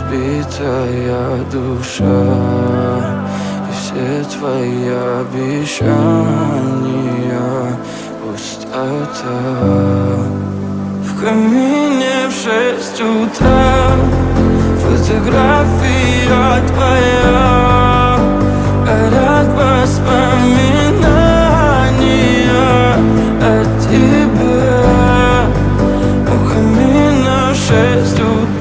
разбитая душа, и все твои обещания пустота. В камине в 6 утра фотография твоя, горят воспоминания.